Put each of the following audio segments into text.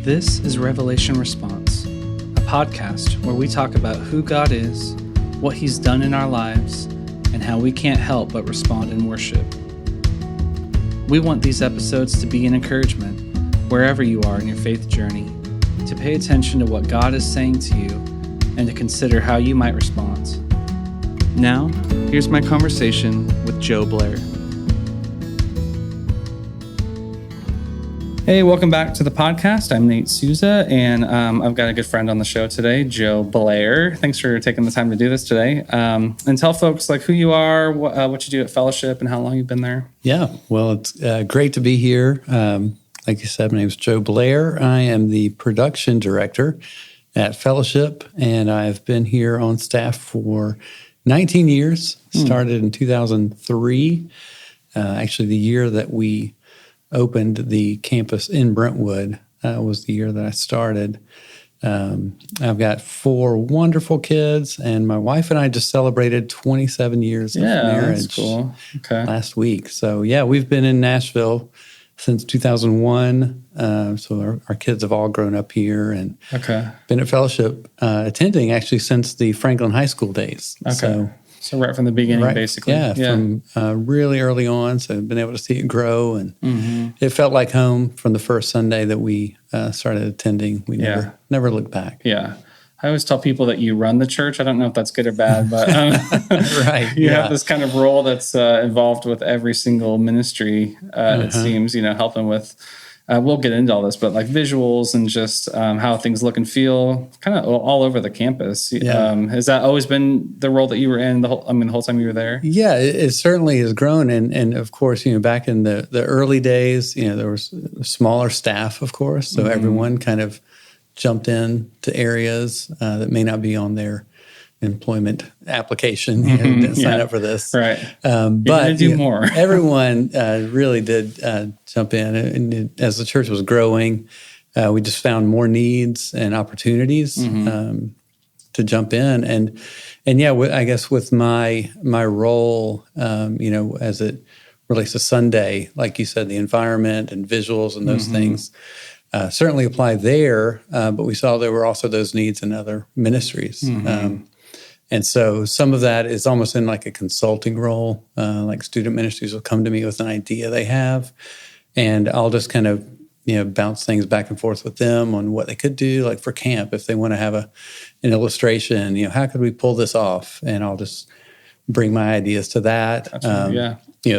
This is Revelation Response, a podcast where we talk about who God is, what He's done in our lives, and how we can't help but respond in worship. We want these episodes to be an encouragement, wherever you are in your faith journey, to pay attention to what God is saying to you and to consider how you might respond. Now, here's my conversation with Joe Blair. Hey, welcome back to the podcast. I'm Nate Sousa, and I've got a good friend on the show today, Joe Blair. Thanks for taking the time to do this today. And tell folks like who you are, what you do at Fellowship, and how long you've been there. Yeah, well, it's great to be here. Like you said, my name is Joe Blair. I am the production director at Fellowship, and I've been here on staff for 19 years. Started in 2003, actually the year that we opened the campus in Brentwood was the year that I started. I've got 4 wonderful kids, and my wife and I just celebrated 27 years of marriage last week. So, yeah, we've been in Nashville since 2001. So our kids have all grown up here and been at Fellowship attending actually since the Franklin High School days. So right from the beginning, basically. Yeah, from really early on. So I've been able to see it grow, and it felt like home from the first Sunday that we started attending. We never looked back. Yeah. I always tell people that you run the church. I don't know if that's good or bad, but you have this kind of role that's involved with every single ministry, it seems, helping with, we'll get into all this, but like visuals and just how things look and feel kind of all over the campus. Has that always been the role that you were in the whole time you were there? Yeah, it certainly has grown. And of course, back in the early days, there was a smaller staff, of course. So everyone kind of jumped in to areas that may not be on their employment application. Didn't sign up for this. Right. But do more. Everyone really did jump in. And as the church was growing, we just found more needs and opportunities to jump in. And I guess with my role, as it relates to Sunday, like you said, the environment and visuals and those things certainly apply there. But we saw there were also those needs in other ministries. And so some of that is almost in like a consulting role, like student ministries will come to me with an idea they have, and I'll just kind of, bounce things back and forth with them on what they could do, like for camp, if they want to have an illustration, how could we pull this off? And I'll just bring my ideas to that.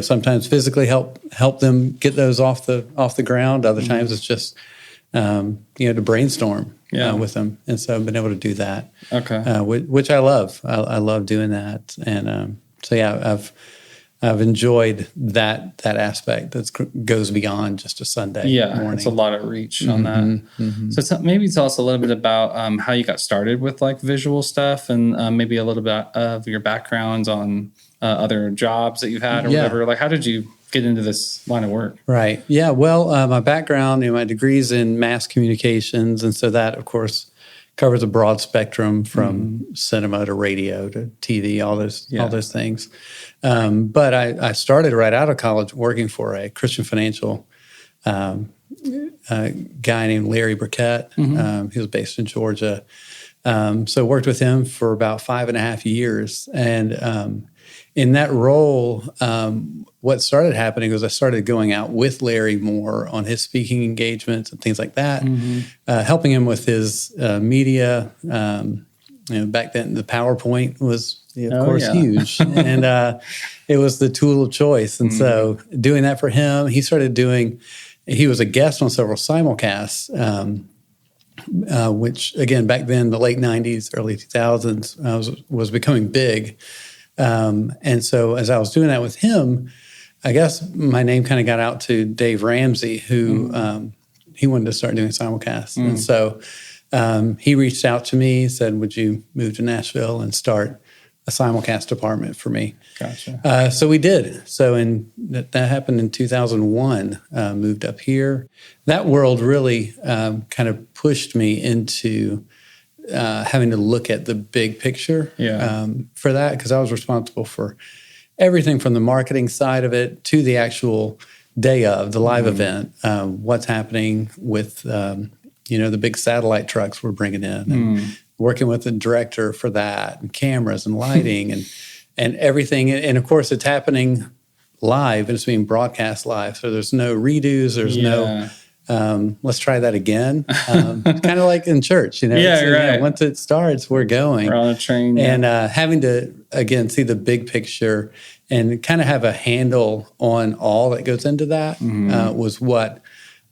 Sometimes physically help them get those off the ground. Other times it's just, to brainstorm with them. And so I've been able to do that, which I love. I love doing that. And I've enjoyed that aspect that goes beyond just a Sunday morning. It's a lot of reach on that. So maybe tell us a little bit about how you got started with like visual stuff, and maybe a little bit of your backgrounds on other jobs that you've had or whatever. Like, how did you get into this line of work? Right. Yeah. Well, my background, my degree's in mass communications. And so that, of course, covers a broad spectrum from cinema to radio to TV, all those things. But I started right out of college working for a Christian financial guy named Larry Burkett. He was based in Georgia. So worked with him for about 5.5 years. And in that role, what started happening was I started going out with Larry more on his speaking engagements and things like that, helping him with his media. Back then, the PowerPoint was, huge. And it was the tool of choice. And so doing that for him, he was a guest on several simulcasts, which, again, back then, the late 90s, early 2000s, was becoming big. And so as I was doing that with him, I guess my name kind of got out to Dave Ramsey, who he wanted to start doing simulcasts. And so he reached out to me, said, would you move to Nashville and start a simulcast department for me? Gotcha. So we did. So that happened in 2001, moved up here. That world really kind of pushed me into having to look at the big picture for that, because I was responsible for everything from the marketing side of it to the actual day of the live event, what's happening with the big satellite trucks we're bringing in, and working with the director for that, and cameras and lighting and everything. And of course, it's happening live, and it's being broadcast live. So there's no redos. There's no, let's try that again. Kind of like in church, Right. Once it starts, we're going. We're on a train. And having to, again, see the big picture and kind of have a handle on all that goes into that was what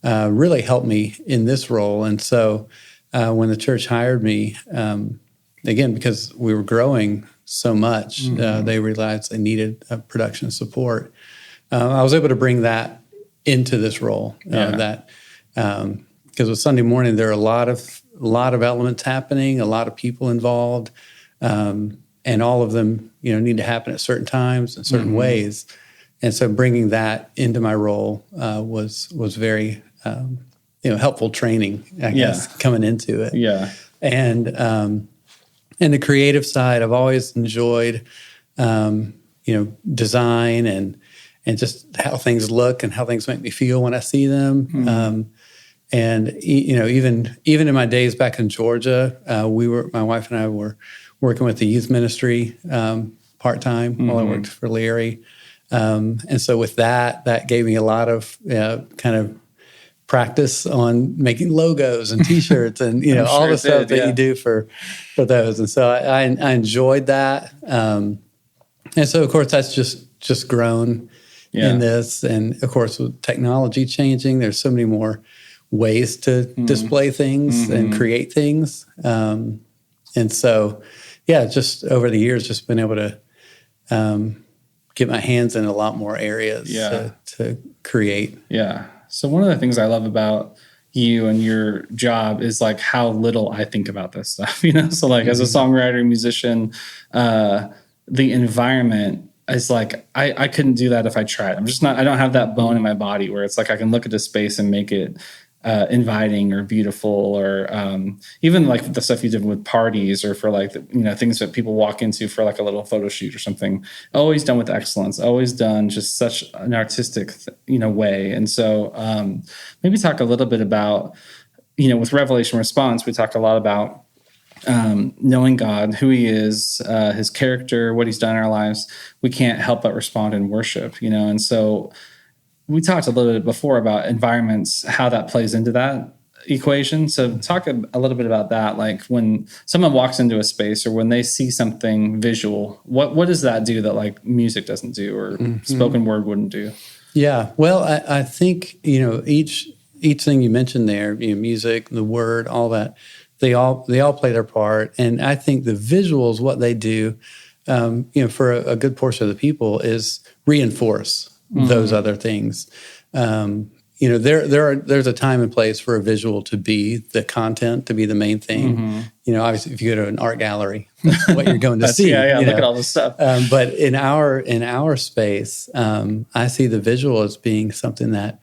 really helped me in this role. And so when the church hired me, again, because we were growing so much, they realized they needed production support. I was able to bring that into this role. Because with Sunday morning, there are a lot of elements happening, a lot of people involved, and all of them, need to happen at certain times and certain ways. And so bringing that into my role was very helpful training, I guess, coming into it. Yeah. And the creative side, I've always enjoyed, design and just how things look and how things make me feel when I see them. And even in my days back in Georgia, my wife and I were working with the youth ministry part-time while I worked for Leary. And so with that gave me a lot of kind of practice on making logos and T-shirts and all the stuff that you do for those. And so I enjoyed that. And so of course that's just grown in this. And of course with technology changing, there's so many more ways to display things and create things. And so just over the years, just been able to get my hands in a lot more areas to create. Yeah. So one of the things I love about you and your job is like how little I think about this stuff, So like as a songwriter, musician, the environment is like, I couldn't do that if I tried. I don't have that bone in my body where it's like I can look at a space and make it inviting or beautiful, or even like the stuff you did with parties or for like things that people walk into for like a little photo shoot or something. Always done with excellence. Always done just such an artistic way. And so maybe talk a little bit about with Revelation Response, we talk a lot about knowing God, who He is, His character, what He's done in our lives. We can't help but respond in worship, and so. We talked a little bit before about environments, how that plays into that equation. So talk a little bit about that. Like when someone walks into a space or when they see something visual, what does that do that like music doesn't do or spoken word wouldn't do? Yeah. Well, I think, each thing you mentioned there, music, the word, all that, they all play their part. And I think the visuals, what they do, for a good portion of the people is reinforce those other things. There's a time and place for a visual to be the content, to be the main thing. Obviously, if you go to an art gallery, that's what you're going to see. Look at all this stuff. But in our space, I see the visual as being something that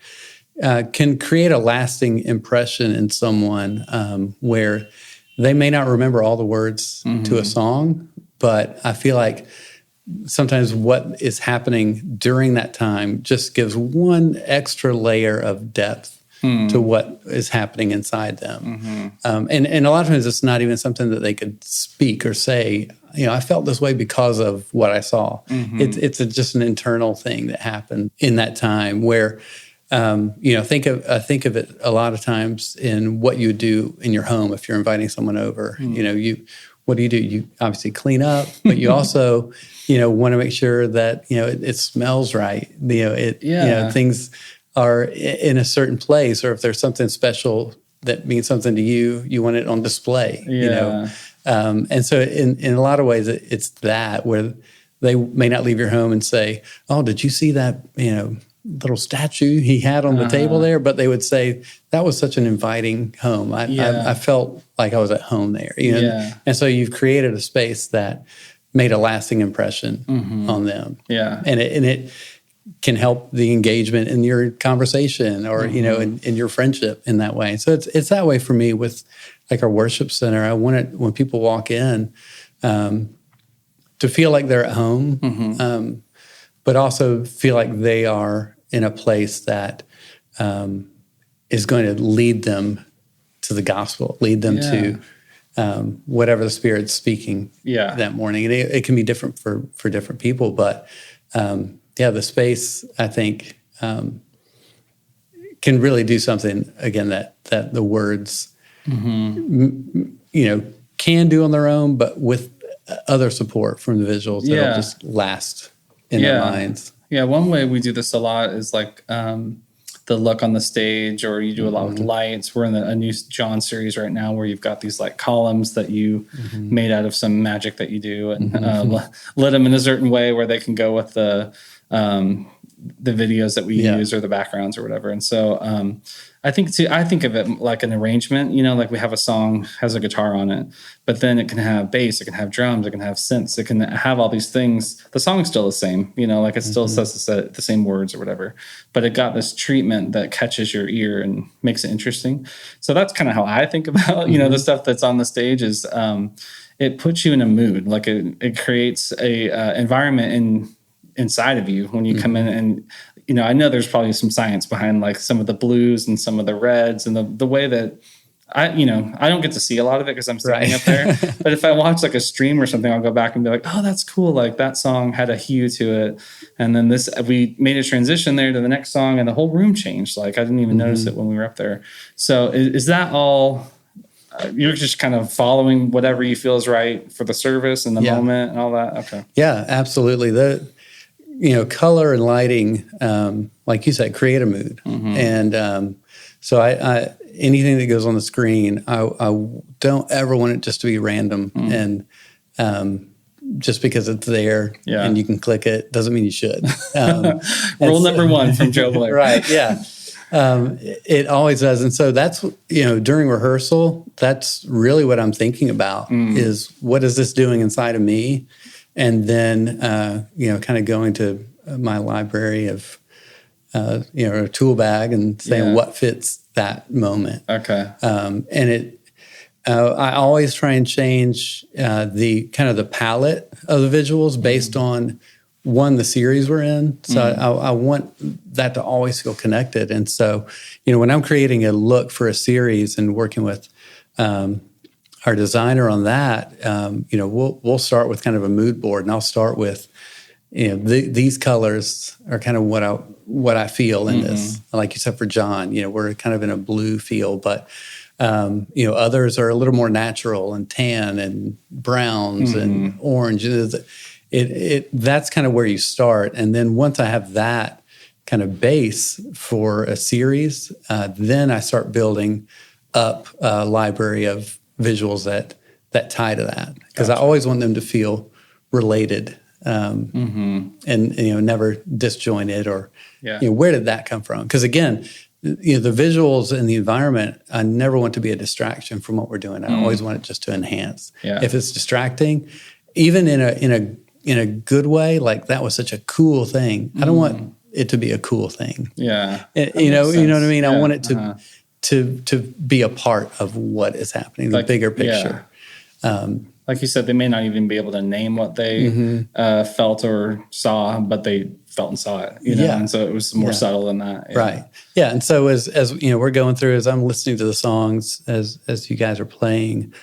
can create a lasting impression in someone where they may not remember all the words to a song, but I feel like sometimes what is happening during that time just gives one extra layer of depth to what is happening inside them. And a lot of times it's not even something that they could speak or say, I felt this way because of what I saw. It's just an internal thing that happened in that time where, think of it a lot of times in what you do in your home if you're inviting someone over. What do? You obviously clean up, but you also, want to make sure that, it smells right. Things are in a certain place, or if there's something special that means something to you, you want it on display, And so in a lot of ways, it's that where they may not leave your home and say, oh, did you see that, little statue he had on the table there? But they would say, that was such an inviting home. I felt like I was at home there. And so you've created a space that made a lasting impression on them. Yeah. And it can help the engagement in your conversation or, in your friendship in that way. So it's that way for me with like our worship center. I want it when people walk in to feel like they're at home, but also feel like they are in a place that is going to lead them to the gospel, lead them to whatever the Spirit's speaking that morning. And it can be different for different people, but the space, I think, can really do something, again, that the words, can do on their own, but with other support from the visuals that'll just last in their minds. Yeah, one way we do this a lot is like the look on the stage, or you do a lot with lights. We're in a new John series right now where you've got these like columns that you made out of some magic that you do, and lit them in a certain way where they can go with the videos that we use or the backgrounds or whatever. And so I think of it like an arrangement, like we have a song, has a guitar on it, but then it can have bass, it can have drums, it can have synths, it can have all these things. The song's still the same, like it still says the same words or whatever, but it got this treatment that catches your ear and makes it interesting. So that's kind of how I think about, the stuff that's on the stage is it puts you in a mood. Like it creates a environment inside of you when you come in, and I know there's probably some science behind like some of the blues and some of the reds and the way that I don't get to see a lot of it because I'm standing up there. But if I watch like a stream or something, I'll go back and be like, oh, that's cool. Like that song had a hue to it. And then we made a transition there to the next song and the whole room changed. Like I didn't even notice it when we were up there. So is that all? You're just kind of following whatever you feel is right for the service and the moment and all that? Okay. Yeah, absolutely. Color and lighting, like you said, create a mood. And so I anything that goes on the screen, I don't ever want it just to be random. And just because it's there and you can click it doesn't mean you should. Rule number 1 from Joe Blair. Right, yeah. It always does. And so that's, during rehearsal, that's really what I'm thinking about is what is this doing inside of me? And then, kind of going to my library of, a tool bag and saying what fits that moment. Okay. I always try and change the kind of the palette of the visuals based on the series we're in. So I want that to always feel connected. And so, when I'm creating a look for a series and working with our designer on that, we'll start with kind of a mood board, and I'll start with, these colors are kind of what I feel in this. Like you said, for John, we're kind of in a blue feel, but others are a little more natural and tan and browns and orange. That's kind of where you start, and then once I have that kind of base for a series, then I start building up a library of visuals that tie to that, because I always want them to feel related and never disjointed or where did that come from? Because again, the visuals and the environment, I never want to be a distraction from what we're doing. I always want it just to enhance. If it's distracting, even in a good way, like that was such a cool thing, I don't want it to be a cool thing. You know what I mean? I want it to be a part of what is happening, the bigger picture. Like you said, they may not even be able to name what they felt or saw, but they felt and saw it, and so it was more subtle than that. Right. Yeah. And so as we're going through, as I'm listening to the songs, as you guys are playing,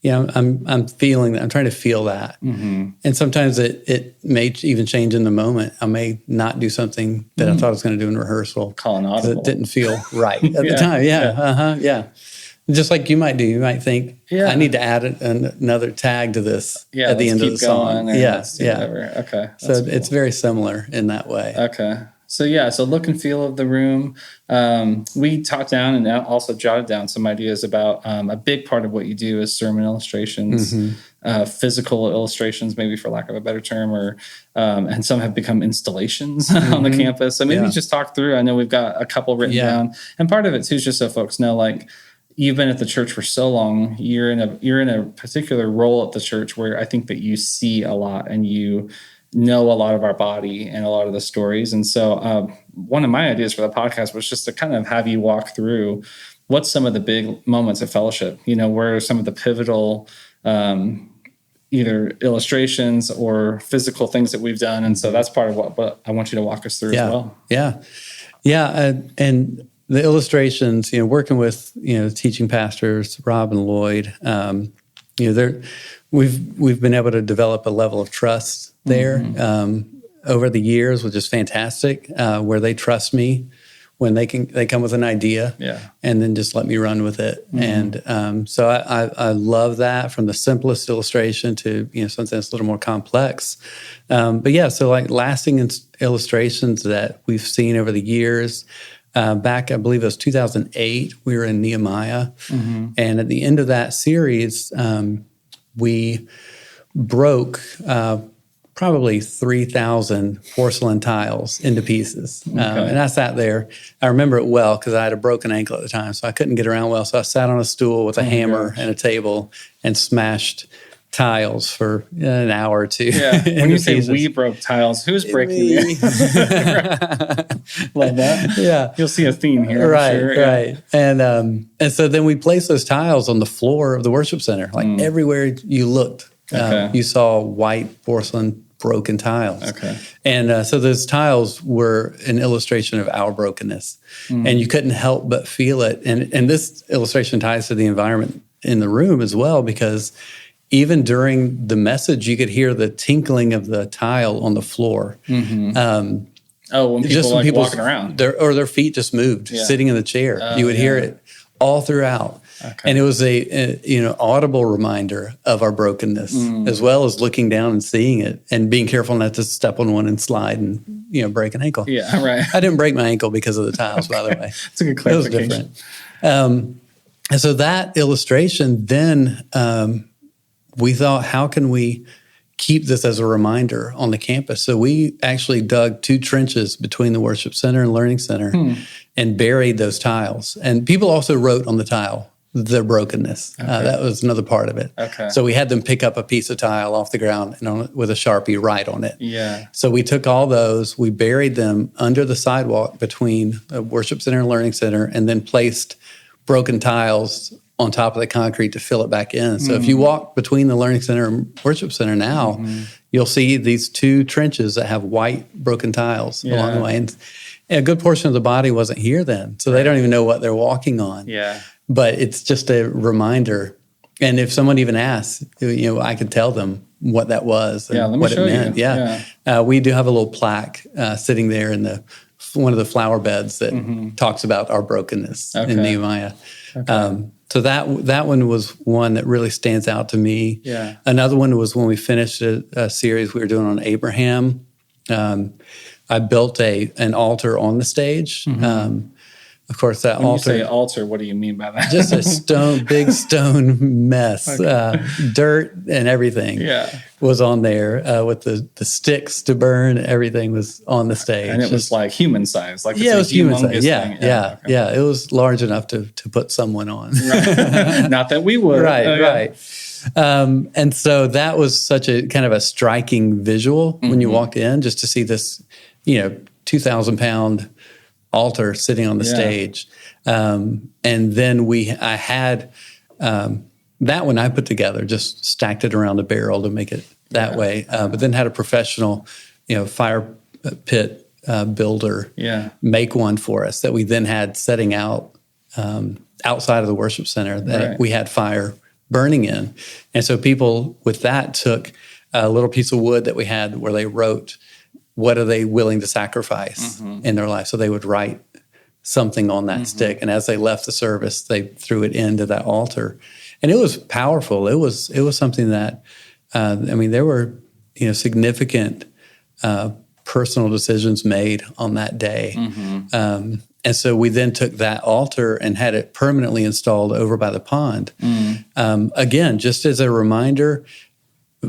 I'm feeling that. I'm trying to feel that. And sometimes it may even change in the moment. I may not do something that I thought I was going to do in rehearsal. Call an audible. It didn't feel right at the time. Yeah. Just like you might do. You might think, I need to add another tag to this at the end of the song. Whatever. Okay. So cool. It's very similar in that way. Okay. So look and feel of the room. We talked down and also jotted down some ideas about a big part of what you do is sermon illustrations, physical illustrations, maybe for lack of a better term, or and some have become installations on the campus. So maybe just talk through. I know we've got a couple written down, and part of it too is just so folks know, like, you've been at the church for so long. You're in a particular role at the church where I think that you see a lot and you know a lot of our body and a lot of the stories. And so one of my ideas for the podcast was just to kind of have you walk through what's some of the big moments of fellowship, where are some of the pivotal either illustrations or physical things that we've done. And so that's part of what I want you to walk us through as well. Yeah. And the illustrations, working with, teaching pastors, Rob and Lloyd, we've been able to develop a level of trust there over the years, which is fantastic, where they trust me when they come with an idea and then just let me run with it. And so I love that, from the simplest illustration to, something that's a little more complex. So like lasting illustrations that we've seen over the years. Back, I believe it was 2008, we were in Nehemiah. And at the end of that series, we broke probably 3,000 porcelain tiles into pieces. And I sat there. I remember it well because I had a broken ankle at the time, so I couldn't get around well. So I sat on a stool with a hammer and a table and smashed tiles for an hour or two. Yeah. When you say we broke tiles, who's breaking them? Love that. Yeah. You'll see a theme here. Right, I'm sure. Right. And so then we placed those tiles on the floor of the worship center. Like everywhere you looked, you saw white porcelain broken tiles. And so those tiles were an illustration of our brokenness. And you couldn't help but feel it. And this illustration ties to the environment in the room as well, because even during the message, you could hear the tinkling of the tile on the floor. When people walking around. Their feet just moved, sitting in the chair. You would hear it all throughout. And it was a audible reminder of our brokenness, as well as looking down and seeing it and being careful not to step on one and slide and break an ankle. Yeah, right. I didn't break my ankle because of the tiles, by the way. That's a good clarification. It was different. And so that illustration, then we thought, how can we keep this as a reminder on the campus? So we actually dug 2 trenches between the worship center and learning center and buried those tiles. And people also wrote on the tile their brokenness. That was another part of it. So we had them pick up a piece of tile off the ground and with a Sharpie write on it. So we took all those, we buried them under the sidewalk between the worship center and learning center, and then placed broken tiles on top of the concrete to fill it back in. So if you walk between the learning center and worship center now, you'll see these 2 trenches that have white broken tiles along the way. And a good portion of the body wasn't here then, so they don't even know what they're walking on. But it's just a reminder. And if someone even asks, I could tell them what that was and what it meant. We do have a little plaque sitting there in one of the flower beds that talks about our brokenness in Nehemiah. So that one was one that really stands out to me. Another one was when we finished a series we were doing on Abraham. I built an altar on the stage. Of course, that when altar. You say altar, what do you mean by that? Just a big stone mess, dirt and everything. Was on there with the sticks to burn. Everything was on the stage, and it was like human size. Like it was human size. Yeah. It was large enough to put someone on. Not that we would. Right. And so that was such a kind of a striking visual when you walked in, just to see this, 2,000-pound altar sitting on the stage. And then I had that one I put together, just stacked it around a barrel to make it that way. But then had a professional, fire pit builder make one for us that we then had setting out outside of the worship center that we had fire burning in. And so people with that took a little piece of wood that we had where they wrote, what are they willing to sacrifice in their life? So they would write something on that stick. And as they left the service, they threw it into that altar. And it was powerful. It was something that, there were, significant personal decisions made on that day. And so we then took that altar and had it permanently installed over by the pond. Again, just as a reminder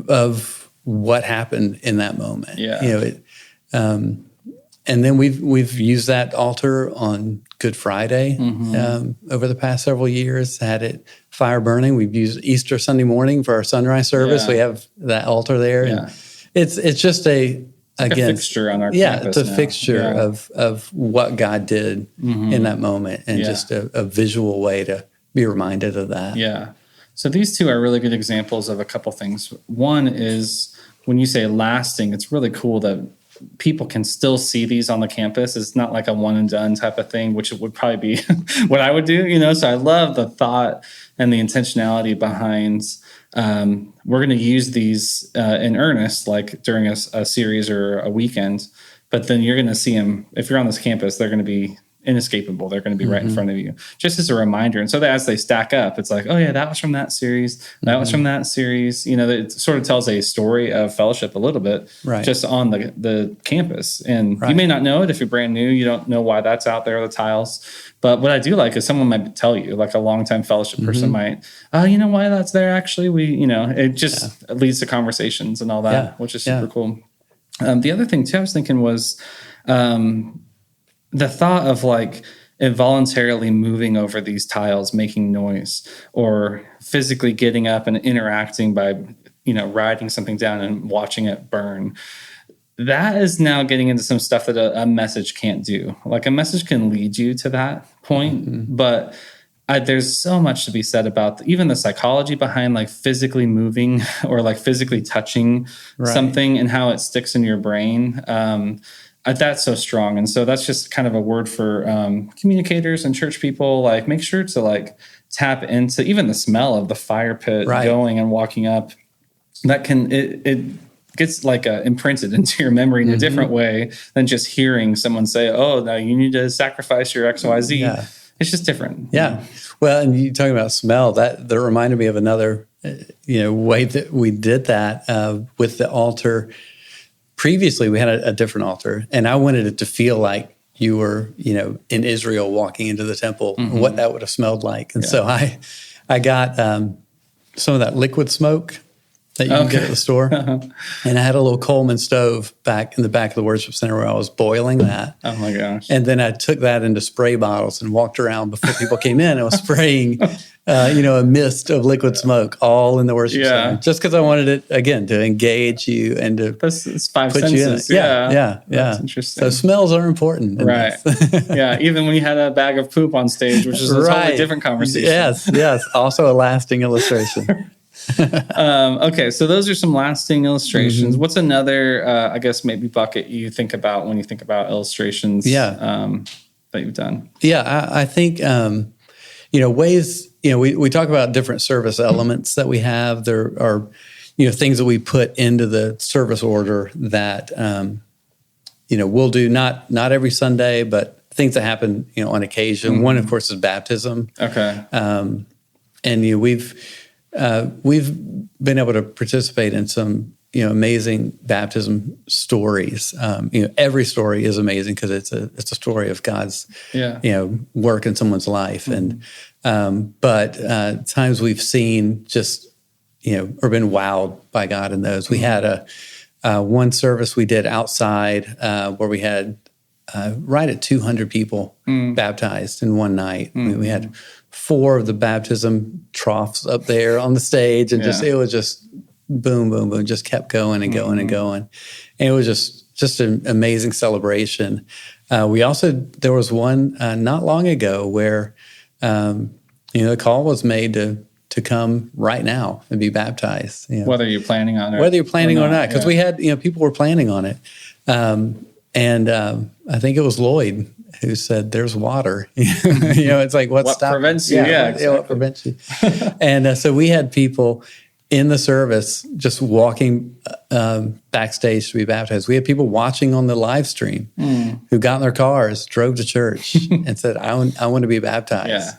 of what happened in that moment. And then we've used that altar on Good Friday over the past several years, had it fire burning. We've used Easter Sunday morning for our sunrise service. We have that altar there. And it's just a fixture on our campus. It's a fixture of what God did in that moment, and just a visual way to be reminded of that. So these 2 are really good examples of a couple things. One is when you say lasting, it's really cool that people can still see these on the campus. It's not like a one and done type of thing, which would probably be what I would do, So I love the thought and the intentionality behind, we're going to use these in earnest, like during a series or a weekend, but then you're going to see them. If you're on this campus, they're going to be inescapable. They're going to be right in front of you, just as a reminder. And so that as they stack up, it's like, oh yeah, that was from that series. That was from that series. It sort of tells a story of fellowship a little bit, just on the campus. And you may not know it if you're brand new. You don't know why that's out there, the tiles. But what I do like is someone might tell you, like a longtime fellowship person might, oh, you know why that's there? Actually, it just leads to conversations and all that, which is super cool. The other thing too, I was thinking was, the thought of like involuntarily moving over these tiles, making noise, or physically getting up and interacting by, writing something down and watching it burn. That is now getting into some stuff that a message can't do. Like a message can lead you to that point, but there's so much to be said about even the psychology behind like physically moving or like physically touching something and how it sticks in your brain. That's so strong. And so that's just kind of a word for communicators and church people. Like make sure to like tap into even the smell of the fire pit going and walking up. That can, it gets like imprinted into your memory in a different way than just hearing someone say, oh, now you need to sacrifice your XYZ. Yeah. It's just different. Yeah. Well, and you talking about smell, that reminded me of another, way that we did that with the altar. Previously, we had a different altar, and I wanted it to feel like you were, in Israel walking into the temple, what that would have smelled like. And so I got some of that liquid smoke that you can get at the store. And I had a little Coleman stove back in the back of the worship center where I was boiling that. Oh, my gosh. And then I took that into spray bottles and walked around before people came in. I was spraying, a mist of liquid smoke all in the worship center. Just because I wanted it, again, to engage you and to it's five put senses. you in. Yeah. That's interesting. So smells are important. Right. Yeah, even when you had a bag of poop on stage, which is a totally different conversation. Yes. Also a lasting illustration. Okay, so those are some lasting illustrations. What's another, I guess, maybe bucket you think about when you think about illustrations that you've done? Yeah, I think, ways, we talk about different service elements that we have. There are, things that we put into the service order that, we'll do not every Sunday, but things that happen, on occasion. One, of course, is baptism. Okay. And we've been able to participate in some, amazing baptism stories. Every story is amazing because it's a story of God's, work in someone's life. And but times we've seen just, or been wowed by God in those. We had one service we did outside where we had right at 200 people baptized in one night. I mean, we had 4 of the baptism troughs up there on the stage, and it was just boom, boom, boom, just kept going and going and going. And it was just an amazing celebration. There was one not long ago where, the call was made to come right now and be baptized. Whether you're planning on it. Whether you're planning or not, because we had, people were planning on it. And I think it was Lloyd who said, "There's water." It's like what prevents you? Exactly. What prevents you? And so we had people in the service just walking backstage to be baptized. We had people watching on the live stream who got in their cars, drove to church, and said, "I want to be baptized." Yeah.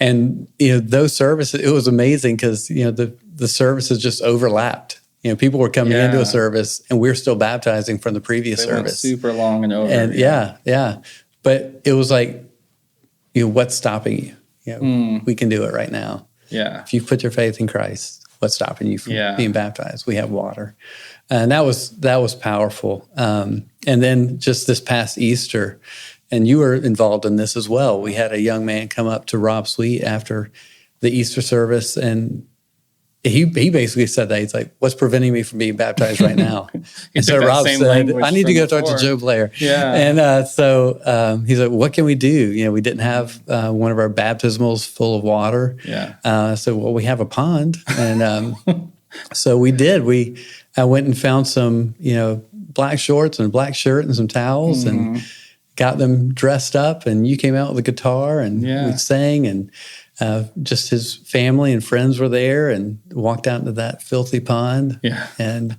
And those services, it was amazing because the services just overlapped. People were coming into a service, and we're still baptizing from the previous service. Went super long and over. And yeah. But it was like, what's stopping you? We can do it right now. Yeah. If you put your faith in Christ, what's stopping you from being baptized? We have water. And that was powerful. And then just this past Easter, and you were involved in this as well. We had a young man come up to Rob Sweet after the Easter service, and he basically said that. He's like, "What's preventing me from being baptized right now?" And so Rob said, "I need to go talk to Joe Blair." Yeah. And so he's like, "What can we do?" We didn't have one of our baptismals full of water. Yeah. So we have a pond, and so we did. I went and found some, black shorts and a black shirt and some towels and got them dressed up. And you came out with a guitar and we sang, and just his family and friends were there, and walked out into that filthy pond. Yeah. And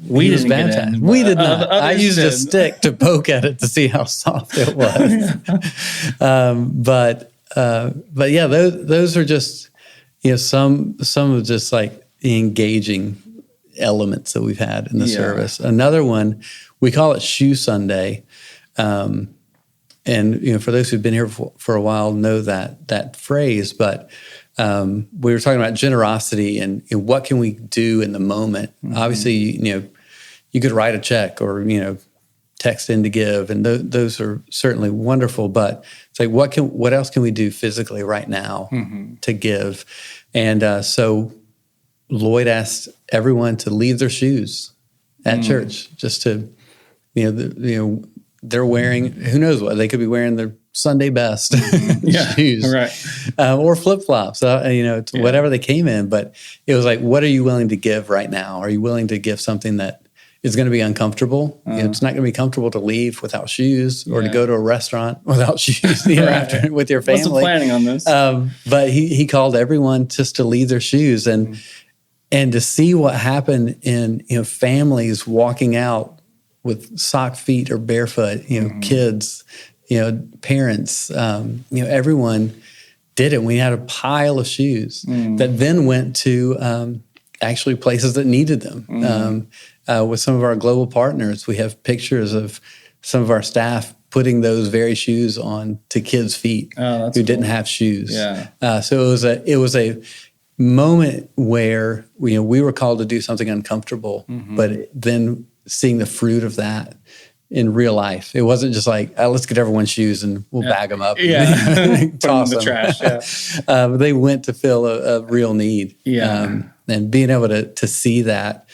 we didn't get in. We did not. I used a stick to poke at it to see how soft it was. But yeah, those are just, some of just like the engaging elements that we've had in the service. Another one, we call it Shoe Sunday. And, for those who've been here for a while know that phrase, but we were talking about generosity and what can we do in the moment. Obviously, you could write a check or, text in to give, and those are certainly wonderful, but it's like, what else can we do physically right now to give? And so Lloyd asked everyone to leave their shoes at church, just to, they're wearing, who knows what, they could be wearing their Sunday best shoes, right? Or flip-flops, whatever they came in. But it was like, what are you willing to give right now? Are you willing to give something that is going to be uncomfortable? It's not going to be comfortable to leave without shoes or to go to a restaurant without shoes after with your family. Wasn't planning on this. But he called everyone just to leave their shoes and to see what happened in families walking out with sock feet or barefoot, kids, parents, everyone did it. We had a pile of shoes that then went to actually places that needed them. With some of our global partners, we have pictures of some of our staff putting those very shoes on to kids' feet who didn't have shoes. Yeah. So it was a moment where we were called to do something uncomfortable, but then seeing the fruit of that in real life. It wasn't just like, let's get everyone's shoes and we'll bag them up. And toss them in the trash. They went to fill a real need. And being able to see that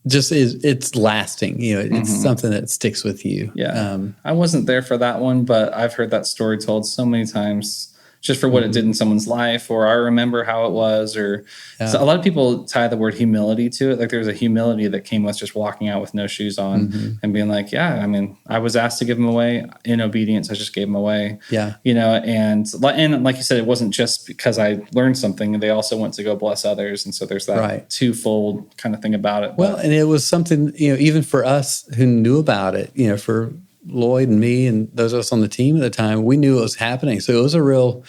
it's lasting. It's something that sticks with you. I wasn't there for that one, but I've heard that story told so many times, just for what it did in someone's life, or I remember how it was, or so a lot of people tie the word humility to it. Like there's a humility that came with just walking out with no shoes on and being like, I was asked to give them away in obedience. I just gave them away. And like you said, it wasn't just because I learned something. They also went to go bless others. And so there's that twofold kind of thing about it. Well, and it was something, even for us who knew about it, for Lloyd and me and those of us on the team at the time, we knew it was happening. So it was a real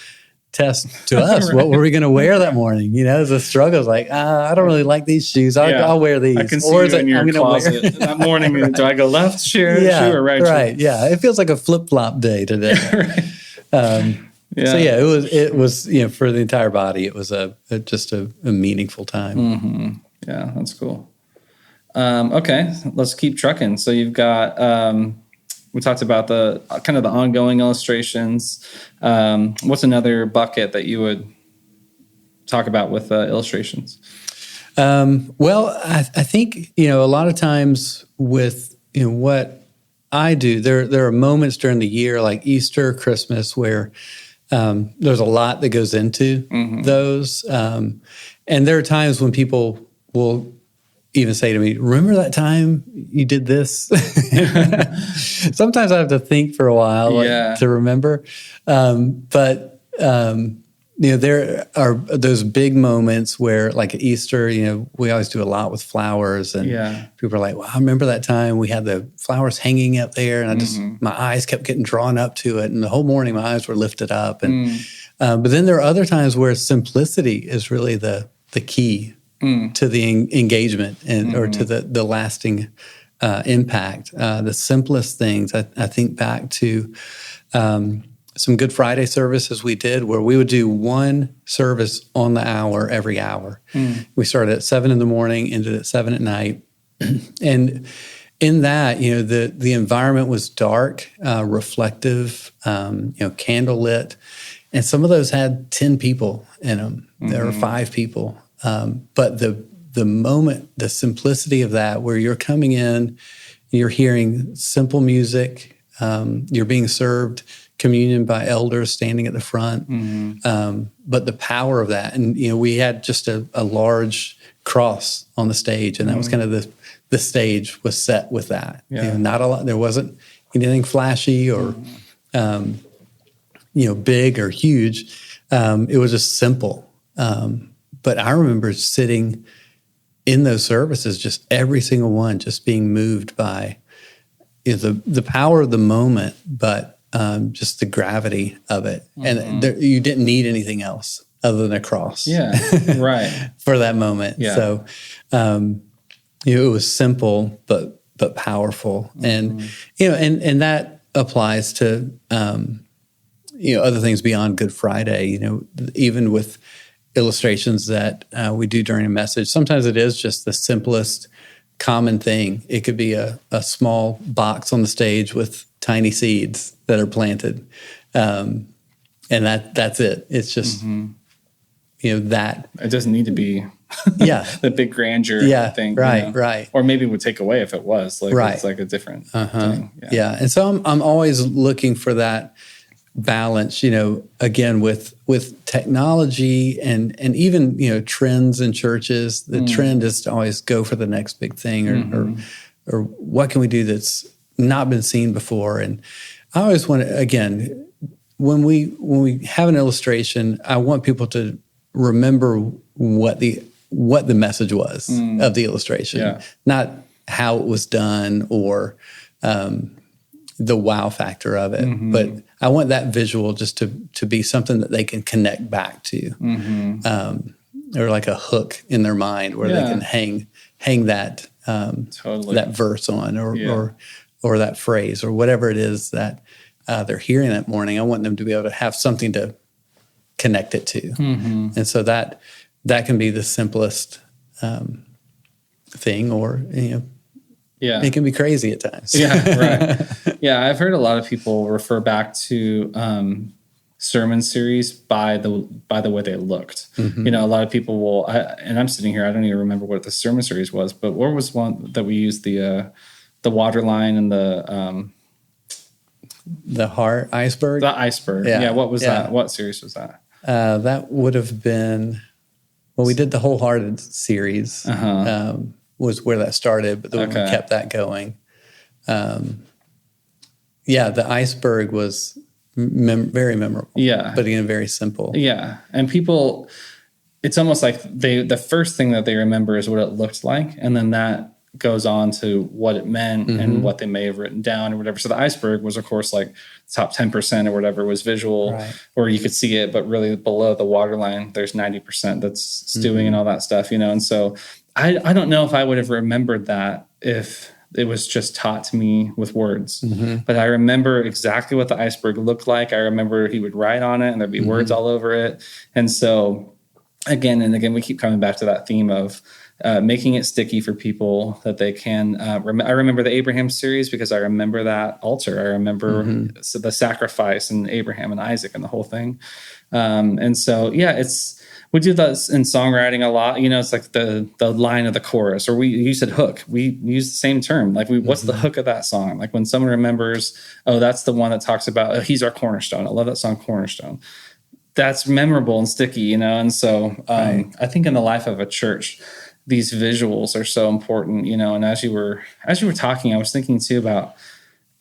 test to us. What were we going to wear that morning? It was a struggle. It was like, I don't really like these shoes. I'll wear these. I can see you in your closet that morning. Do I go left shoe or right shoe? Right. Yeah. It feels like a flip-flop day today. So it was for the entire body, it was just a meaningful time. Yeah, that's cool. Okay, let's keep trucking. So you've got we talked about the kind of the ongoing illustrations. What's another bucket that you would talk about with illustrations? Well, I think, a lot of times with, what I do, there are moments during the year like Easter, Christmas, where there's a lot that goes into those. And there are times when people will even say to me, remember that time you did this? Sometimes I have to think for a while to remember. But there are those big moments where, like at Easter, we always do a lot with flowers. And people are like, well, I remember that time we had the flowers hanging up there. And my eyes kept getting drawn up to it. And the whole morning my eyes were lifted up. And but then there are other times where simplicity is really the key to the engagement and or to the lasting impact. The simplest things, I think back to some Good Friday services we did where we would do one service on the hour every hour. We started at 7 in the morning, ended at 7 at night. And in that, the environment was dark, reflective, candlelit. And some of those had 10 people in them. There were 5 people. But the moment, the simplicity of that, where you're coming in, you're hearing simple music, you're being served communion by elders standing at the front, but the power of that. And, we had just a large cross on the stage, and that was kind of the stage was set with that. Yeah. Not a lot. There wasn't anything flashy or, big or huge. It was just simple. But I remember sitting in those services, just every single one, just being moved by the power of the moment, but just the gravity of it. And you didn't need anything else other than a cross. Yeah, right. For that moment. Yeah. So, it was simple, but powerful. And, and that applies to, other things beyond Good Friday, even with illustrations that we do during a message. Sometimes it is just the simplest common thing. It could be a small box on the stage with tiny seeds that are planted. And that's it. It's just, that. It doesn't need to be the big grandeur thing. Right, right. Or maybe it would take away if it was. Like, right. It's like a different thing. Yeah. And so I'm always looking for that balance, again, with technology and even, trends in churches. The trend is to always go for the next big thing or what can we do that's not been seen before. And I always want to, again, when we have an illustration, I want people to remember what the message was of the illustration, not how it was done or the wow factor of it. But I want that visual just to be something that they can connect back to, or like a hook in their mind where they can hang that that verse on or that phrase or whatever it is that they're hearing that morning. I want them to be able to have something to connect it to, and so that can be the simplest thing, or it can be crazy at times. Right. Yeah, I've heard a lot of people refer back to sermon series by the way they looked. A lot of people will, and I'm sitting here, I don't even remember what the sermon series was, but what was one that we used the water line and the heart iceberg? The iceberg. Yeah. What was that? What series was that? That would have been, we did the Wholehearted series. Was where that started, but then we kept that going. The iceberg was very memorable. Yeah. But again, very simple. Yeah. And people, it's almost like the first thing that they remember is what it looked like. And then that goes on to what it meant and what they may have written down or whatever. So the iceberg was, of course, like top 10% or whatever was visual, or you could see it, but really below the waterline, there's 90% that's stewing and all that stuff, And so I don't know if I would have remembered that if it was just taught to me with words. But I remember exactly what the iceberg looked like. I remember he would write on it and there'd be words all over it. And so again and again, we keep coming back to that theme of making it sticky for people that they can. I remember the Abraham series because I remember that altar. I remember the sacrifice and Abraham and Isaac and the whole thing. And so, we do that in songwriting a lot. It's like the line of the chorus, or you said hook. We use the same term. Like what's the hook of that song? Like when someone remembers, oh, that's the one that talks about, he's our cornerstone. I love that song, Cornerstone. That's memorable and sticky, And so I think in the life of a church, these visuals are so important, And as you were talking, I was thinking too about,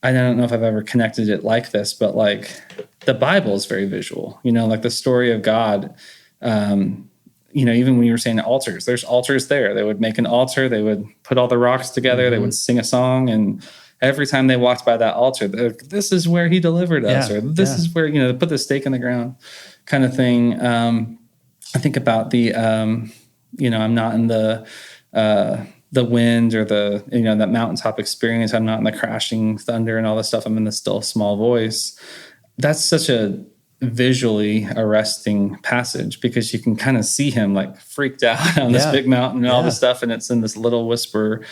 I don't know if I've ever connected it like this, but like the Bible is very visual, like the story of God. Even when you were saying altars, there's altars there. They would make an altar. They would put all the rocks together. They would sing a song. And every time they walked by that altar, this is where he delivered us, or this is where, they put the stake in the ground kind of thing. I think about the, I'm not in the wind or that mountaintop experience. I'm not in the crashing thunder and all this stuff. I'm in the still small voice. That's such a visually arresting passage because you can kind of see him like freaked out on this big mountain and all this stuff, and it's in this little whisper,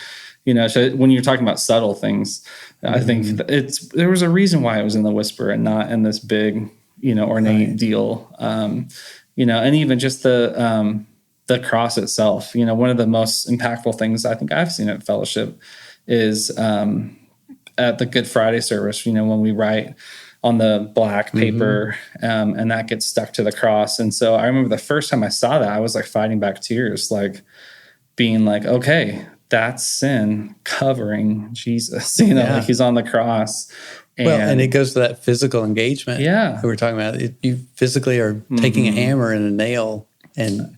so when you're talking about subtle things, I think there was a reason why it was in the whisper and not in this big, ornate deal, and even just the cross itself. One of the most impactful things I think I've seen at Fellowship is at the Good Friday service, when we write on the black paper, and that gets stuck to the cross. And so I remember the first time I saw that, I was like fighting back tears, like being like, okay, that's sin covering Jesus, you know, like he's on the cross. And it goes to that physical engagement that we're talking about. You physically are taking a hammer and a nail and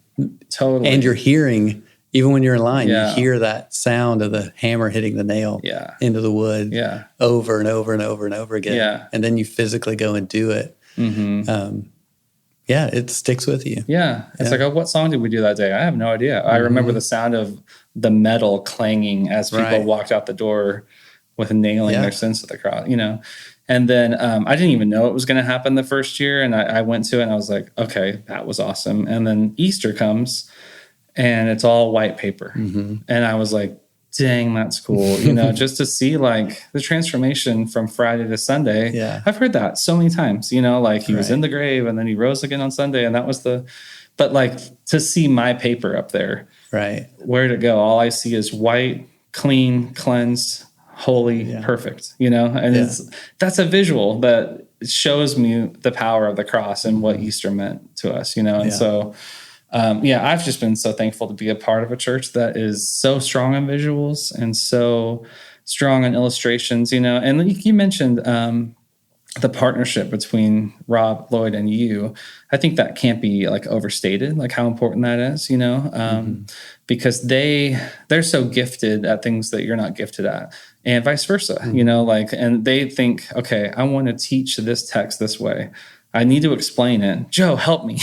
you're hearing, even when you're in line, you hear that sound of the hammer hitting the nail into the wood over and over and over and over again. Yeah. And then you physically go and do it. It sticks with you. Yeah. It's like, what song did we do that day? I have no idea. I remember the sound of the metal clanging as people walked out the door with nailing their sins to the cross, you know? And then I didn't even know it was going to happen the first year. And I went to it and I was like, okay, that was awesome. And then Easter comes and it's all white paper. And I was like, dang, that's cool. You know, just to see like the transformation from Friday to Sunday. Yeah. I've heard that so many times, you know, like he was in the grave and then he rose again on Sunday. And that was but like to see my paper up there, where'd it go? All I see is white, clean, cleansed, holy, perfect, you know? And that's a visual that shows me the power of the cross and what Easter meant to us, you know? And so, I've just been so thankful to be a part of a church that is so strong on visuals and so strong on illustrations, you know? And you mentioned the partnership between Rob, Lloyd, and you. I think that can't be like overstated, like how important that is, you know? Because they're so gifted at things that you're not gifted at. And vice versa, you know, like, and they think, okay, I want to teach this text this way. I need to explain it. Joe, help me,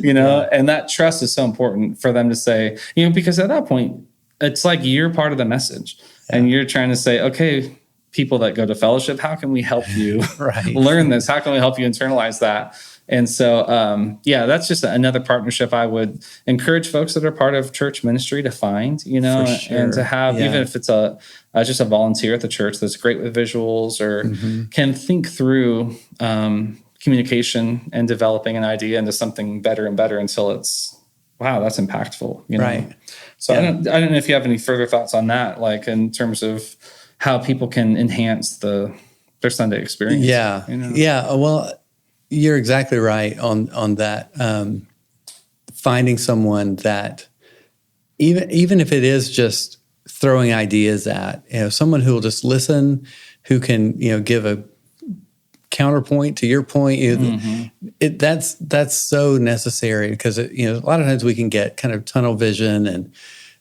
you know, and that trust is so important for them to say, you know, because at that point, it's like you're part of the message and you're trying to say, okay, people that go to fellowship, how can we help you learn this? How can we help you internalize that? And so, that's just another partnership I would encourage folks that are part of church ministry to find, you know, and to have, even if it's just a volunteer at the church that's great with visuals or can think through communication and developing an idea into something better and better until it's, wow, that's impactful, you know? So I don't know if you have any further thoughts on that, like in terms of how people can enhance their Sunday experience. You know? Well, you're exactly right on that. Finding someone that even if it is just throwing ideas at, you know, someone who will just listen, who can, you know, give a counterpoint to your point. That's so necessary because you know, a lot of times we can get kind of tunnel vision and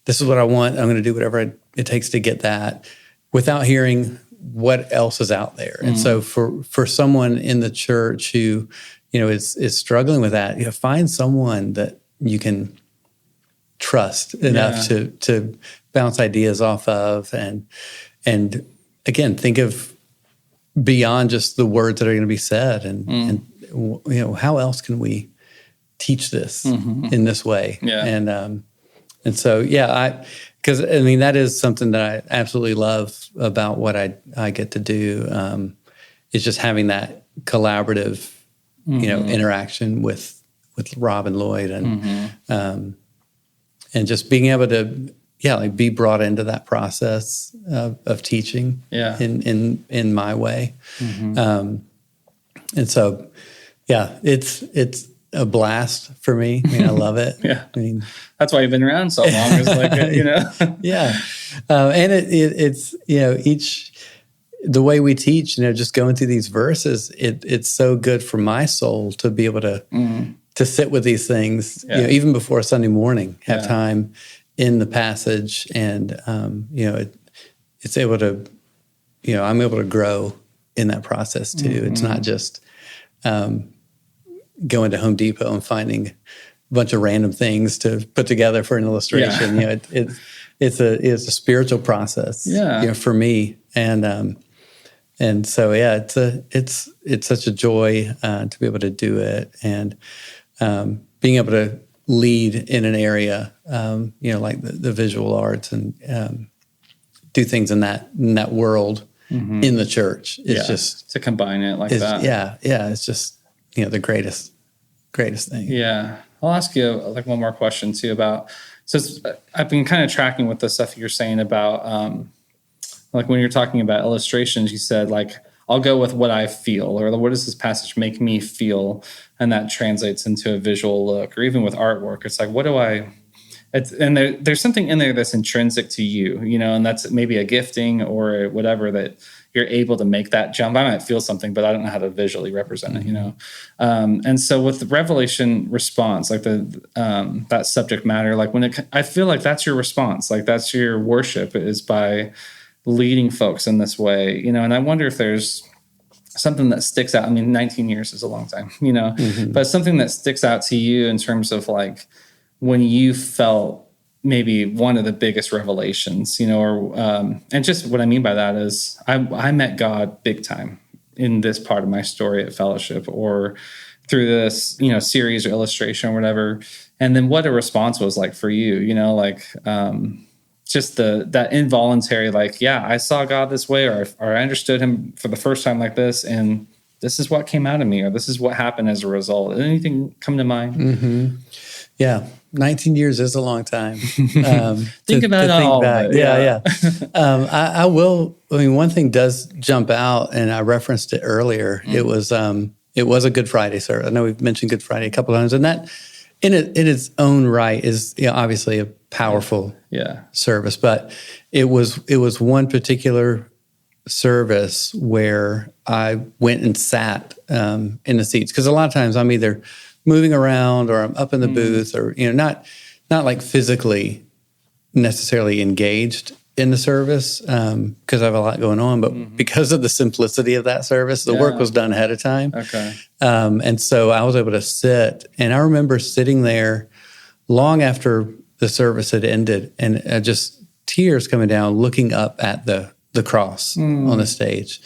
this is what I want. I'm going to do whatever it takes to get that without hearing what else is out there. And so for someone in the church who, you know, is struggling with that, you know, find someone that you can trust enough to bounce ideas off of. And again, think of beyond just the words that are going to be said and you know, how else can we teach this in this way? And so, because I mean, that is something that I absolutely love about what I get to do, is just having that collaborative, you know, interaction with Rob and Lloyd and just being able to, like be brought into that process of teaching in my way. And so, it's a blast for me. I mean, I love it. I mean, that's why you've been around so long. It's like, you know, and it's, you know, the way we teach, you know, just going through these verses, it's so good for my soul to be able to sit with these things, you know, even before Sunday morning, have time in the passage, and you know, it's able to, you know, I'm able to grow in that process too. It's not just going to Home Depot and finding a bunch of random things to put together for an illustration. You know, it's a spiritual process. You know, for me, and so it's such a joy to be able to do it, and being able to lead in an area, you know, like the visual arts, and do things in that world in the church. It's just to combine it like that. It's just, you know, the greatest thing. Yeah. I'll ask you like one more question too about, so I've been kind of tracking with the stuff you're saying about, like when you're talking about illustrations, you said like, I'll go with what I feel, or what does this passage make me feel? And that translates into a visual look, or even with artwork. It's like, there's something in there that's intrinsic to you, and that's maybe a gifting or whatever that you're able to make that jump. I might feel something, but I don't know how to visually represent it, And so with the revelation response, like that subject matter, like I feel like that's your response, like that's your worship, is by leading folks in this way, and I wonder if there's something that sticks out. I mean, 19 years is a long time, but something that sticks out to you in terms of like when you felt maybe one of the biggest revelations, and just what I mean by that is I met God big time in this part of my story at Fellowship, or through this, series or illustration or whatever. And then what a response was like for you, just that involuntary, like, yeah, I saw God this way, or I understood him for the first time like this, and this is what came out of me, or this is what happened as a result. Anything come to mind? Mm-hmm. Yeah. 19 years is a long time. Think about all of it. Yeah. I will. I mean, one thing does jump out, and I referenced it earlier. Mm. It was a Good Friday service. I know we've mentioned Good Friday a couple of times, and that in its own right is obviously a powerful service. But it was one particular service where I went and sat in the seats, because a lot of times I'm either moving around or I'm up in the booth, or not like physically necessarily engaged in the service, because I have a lot going on, but because of the simplicity of that service, the work was done ahead of time. Okay. And so I was able to sit, and I remember sitting there long after the service had ended, and just tears coming down, looking up at the cross on the stage.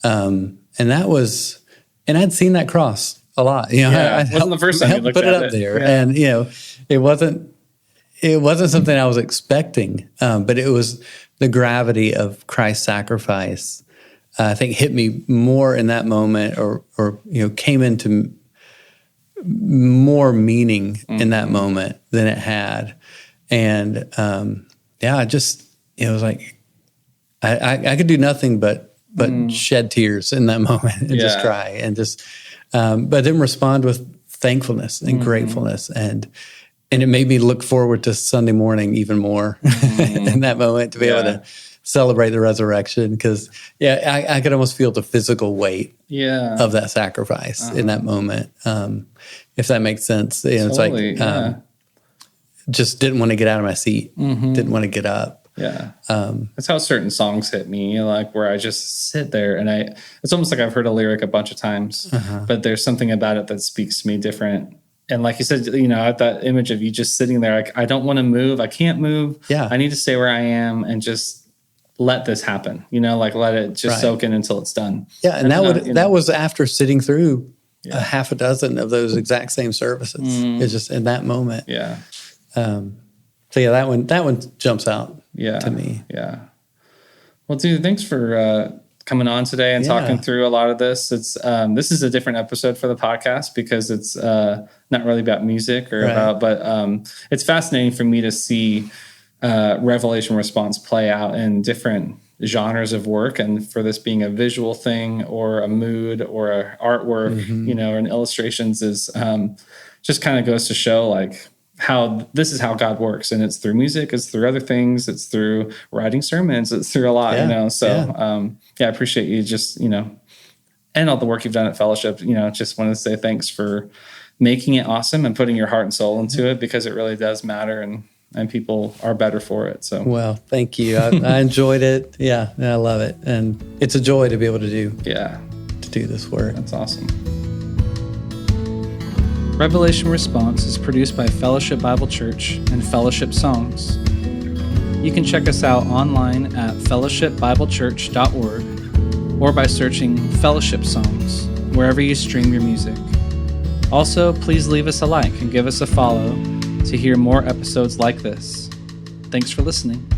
And I'd seen that cross a lot. It wasn't the first time you looked put at it up there, yeah. And it wasn't something I was expecting, but it was the gravity of Christ's sacrifice. I think hit me more in that moment, or came into more meaning in that moment than it had, and it was like I could do nothing but shed tears in that moment and just cry and just. But then respond with thankfulness and gratefulness, and it made me look forward to Sunday morning even more in that moment, to be able to celebrate the resurrection, because I could almost feel the physical weight of that sacrifice in that moment, if that makes sense. Totally, it's like just didn't want to get out of my seat, didn't want to get up. Yeah. That's how certain songs hit me, like where I just sit there and it's almost like I've heard a lyric a bunch of times, but there's something about it that speaks to me different. And like you said, at that image of you just sitting there, like, I don't want to move. I can't move. Yeah. I need to stay where I am and just let this happen, like let it just soak in until it's done. Yeah. And that was after sitting through a half a dozen of those exact same services. It's just in that moment. Yeah. So that one jumps out to me. Yeah. Well, dude, thanks for coming on today and talking through a lot of this. It's this is a different episode for the podcast, because it's not really about music but it's fascinating for me to see revelation response play out in different genres of work, and for this being a visual thing or a mood or a artwork, and illustrations is just kind of goes to show like how this is how God works, and it's through music, it's through other things, it's through writing sermons, it's through a lot, So I appreciate you just, and all the work you've done at Fellowship. Just wanted to say thanks for making it awesome and putting your heart and soul into it, because it really does matter, and people are better for it. So, well, thank you. I enjoyed it. Yeah, I love it, and it's a joy to be able to do this work. That's awesome. Revelation Response is produced by Fellowship Bible Church and Fellowship Songs. You can check us out online at fellowshipbiblechurch.org, or by searching Fellowship Songs wherever you stream your music. Also, please leave us a like and give us a follow to hear more episodes like this. Thanks for listening.